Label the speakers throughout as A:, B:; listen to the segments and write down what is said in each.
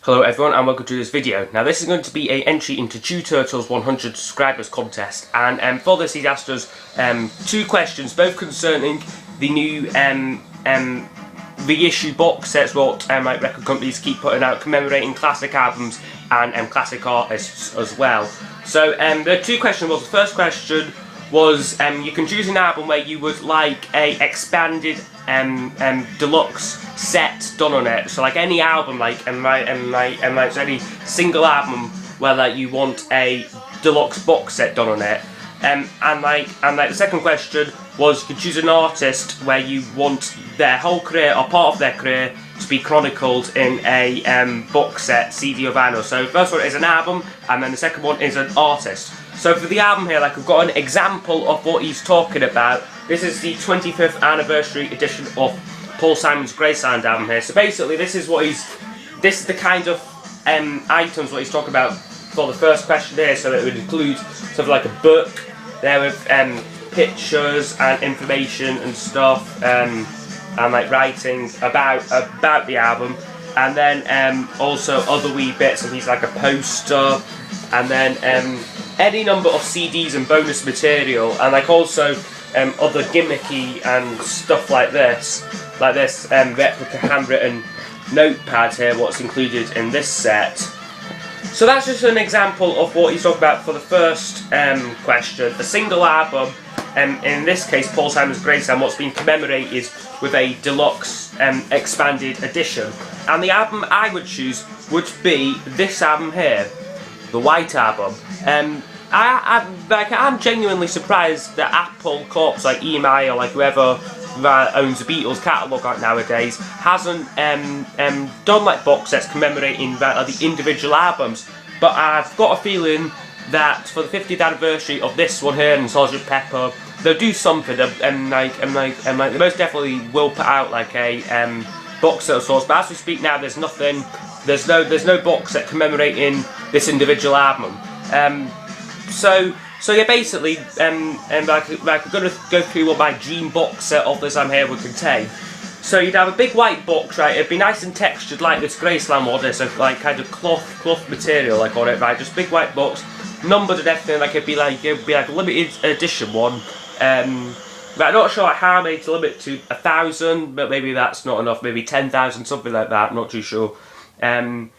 A: Hello everyone and welcome to this video. Now this is going to be an entry into tuturtle's 100 subscribers contest, and for this he's asked us two questions, both concerning the new reissue box sets what like record companies keep putting out, commemorating classic albums and classic artists as well. So the two questions was, the first question was you can choose an album where you would like a expanded deluxe set done on it. So like any album, like any single album where like you want a deluxe box set done on it. And the second question was you could choose an artist where you want their whole career or part of their career to be chronicled in a box set, CD or vinyl. So the first one is an album, and then the second one is an artist. So for the album here, like, I've got an example of what he's talking about. This is the 25th anniversary edition of Paul Simon's Graceland album here. So basically, this is the kind of items what he's talking about for the first question here. So it would include something like a book there with pictures and information and stuff, and like writing about the album, and then also other wee bits, and he's like a poster, and then any number of CDs and bonus material, and like also other gimmicky and stuff like this replica handwritten notepad here, what's included in this set. So that's just an example of what he's talking about for the first question. A single album, in this case Paul Simon's Graceland, what's been commemorated with a deluxe expanded edition. And the album I would choose would be this album here, the White Album. I'm genuinely surprised that Apple Corps, like EMI or like whoever owns the Beatles catalogue right nowadays, hasn't done like box sets commemorating the individual albums. But I've got a feeling that for the 50th anniversary of this one here and Sgt. Pepper, they'll do something, and they most definitely will put out like a box set of sorts. But as we speak now, there's nothing. There's no box set commemorating this individual album. So yeah, basically, I'm going to go through what my dream box set of this album here would contain. So you'd have a big white box, right? It'd be nice and textured like this Graceland one, so like kind of cloth material like on it, right? Just big white box, numbered and everything. Like it'd be like a limited edition one. But I'm not sure how many to limit to 1,000, but maybe that's not enough. Maybe 10,000, something like that. I'm not too sure. And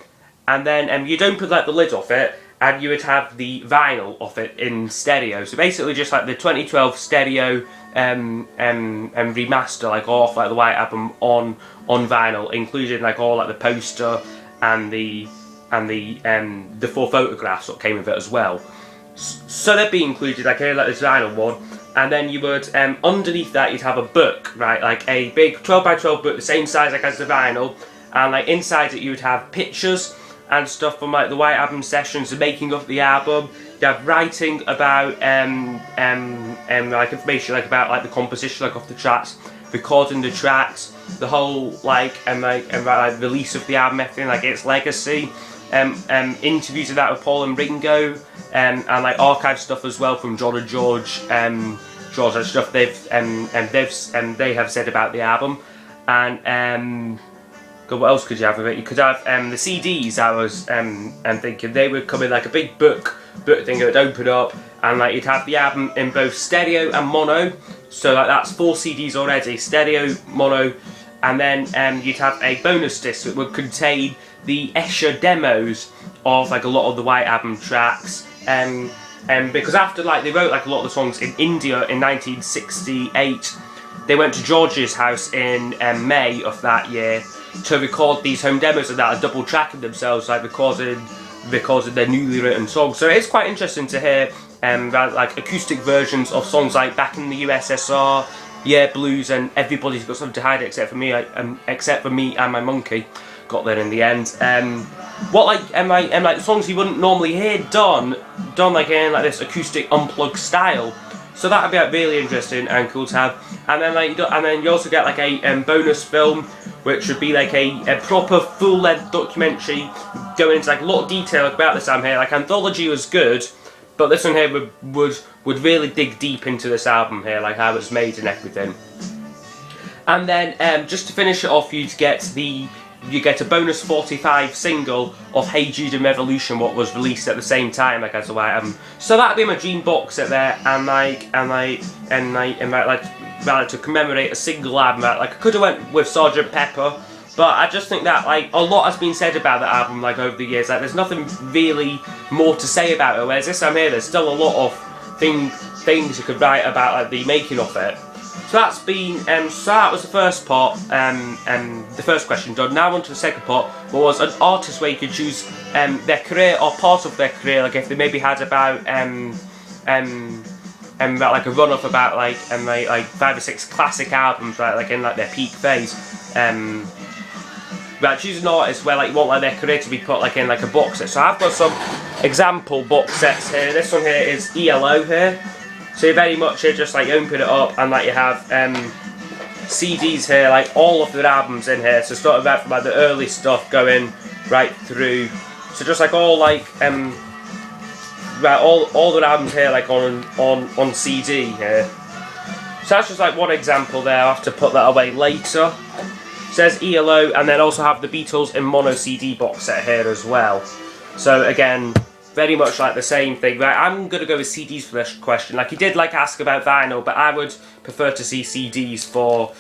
A: then you'd open like the lid off it, and you would have the vinyl of it in stereo. So basically just like the 2012 stereo remaster, like off like the White Album on vinyl, including like all like the poster and the 4 photographs that came with it as well. So they'd be included like here, like this vinyl one. And then you would underneath that you'd have a book, right? Like a big 12 by 12 book, the same size like as the vinyl, and like inside it you would have pictures and stuff from like the White Album sessions, the making of the album. You have writing about like information like about like the composition like of the tracks, recording the tracks, the whole like release of the album, everything, like its legacy, interviews of that with Paul and Ringo, and like archive stuff as well from John and George, and stuff they have said about the album. And what else could you have with it? You could have the CDs. I was thinking they would come in like a big book thing. It would open up, and like you'd have the album in both stereo and mono. So like that's 4 CDs already, stereo, mono, and then you'd have a bonus disc that would contain the Escher demos of like a lot of the White Album tracks. Because after like they wrote like a lot of the songs in India in 1968, they went to George's house in May of that year to record these home demos, and that are double tracking themselves, like recording their newly written songs. So it is quite interesting to hear like acoustic versions of songs like Back in the USSR, Yeah Blues, and Everybody's Got Something to Hide except for me, except for me and my monkey. Got there in the end. What like songs you wouldn't normally hear done like in like this acoustic unplugged style. So that would be like really interesting and cool to have. And then you also get like a bonus film, which would be like a proper full-length documentary going into like a lot of detail about this album here. Like Anthology was good, but this one here would really dig deep into this album here, like how it's made and everything. And then just to finish it off, you'd get the you get a bonus 45 single of Hey Jude and Revolution, what was released at the same time, like as a white album. So that'd be my dream box set there, and to commemorate a single album. Like I could have went with Sgt. Pepper, but I just think that like a lot has been said about that album like over the years. Like there's nothing really more to say about it. Whereas this time here, there's still a lot of things you could write about like the making of it. So that's been so that was the first part, the first question done. Now on to the second part, what was an artist where you could choose their career or part of their career, like if they maybe had about like a run of about like 5 or 6 classic albums, right, like in like their peak phase. Right, choose an artist where like you want like their career to be put like in like a box set. So I've got some example box sets here. This one here is ELO here. So you very much here just like open it up and like you have CDs here, like all of their albums in here. So starting back from like the early stuff going right through. So just like all like right, all their albums here like on CD here. So that's just like one example there. I'll have to put that away later. It says ELO, and then also have the Beatles in mono CD box set here as well. So again, very much like the same thing. Right, I'm gonna go with CDs for this question. Like he did like ask about vinyl, but I would prefer to see CDs for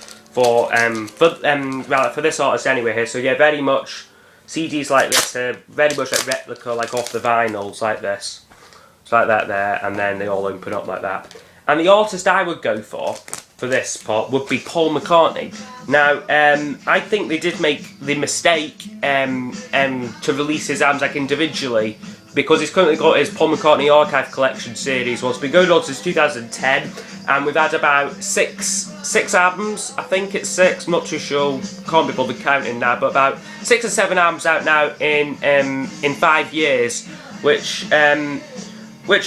A: this artist anyway here. So yeah, very much CDs like this here, very much like replica like off the vinyls like this. So like that there, and then they all open up like that. And the artist I would go for this part would be Paul McCartney. Now, I think they did make the mistake to release his albums like individually, because he's currently got his Paul McCartney Archive Collection series. Well, it's been going on since 2010, and we've had about six albums. I think it's 6. I'm not too sure. Can't be bothered counting now, but about 6 or 7 albums out now in 5 years, which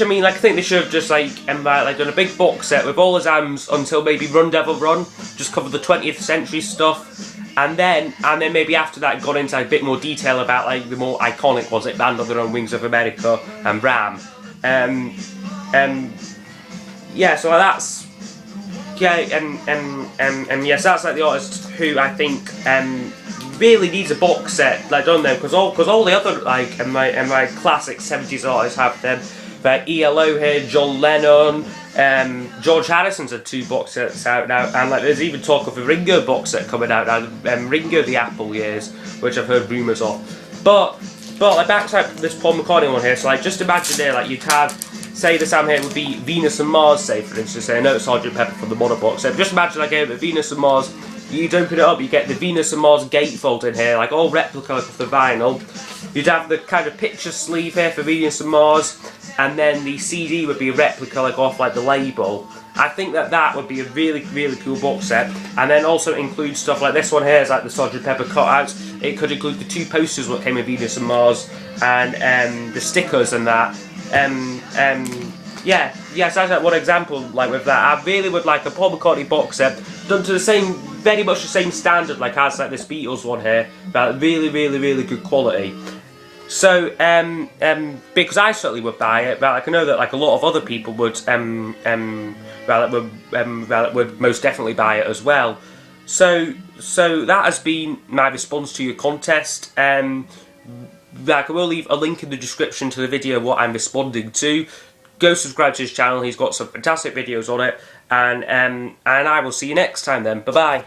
A: I mean, like I think they should have just like done a big box set with all his albums until maybe Run Devil Run, just cover the 20th century stuff, and then maybe after that gone into like, a bit more detail about like the more iconic ones like Band on Their Own, Wings of America, and Ram. Yeah, so that's yes, that's like the artist who I think really needs a box set like done them, because all the other like my classic 70s artists have them. ELO here, John Lennon, George Harrison's had 2 box sets out now, and like there's even talk of a Ringo box set coming out now, Ringo the Apple Years, which I've heard rumours of. But like back to like, this Paul McCartney one here, so like just imagine there, like you'd have, say this album here would be Venus and Mars, say for instance, I know it's Sgt. Pepper from the mono box set, just imagine like here, Venus and Mars, you'd open it up, you get the Venus and Mars gatefold in here, like all replica of the vinyl. You'd have the kind of picture sleeve here for Venus and Mars, and then the CD would be a replica like off like the label. I think that would be a really, really cool box set, and then also include stuff like this one here is like the Sgt. Pepper cutouts. It could include the 2 posters what came with Venus and Mars, and the stickers and that. Yeah, so that's like one example like with that. I really would like a Paul McCartney box set done to the same, very much the same standard like as like this Beatles one here, but really, really, really good quality. So, because I certainly would buy it, but like I know that like a lot of other people would, would most definitely buy it as well. So that has been my response to your contest. Like I will leave a link in the description to the video what I'm responding to. Go subscribe to his channel. He's got some fantastic videos on it, and I will see you next time then. Bye bye.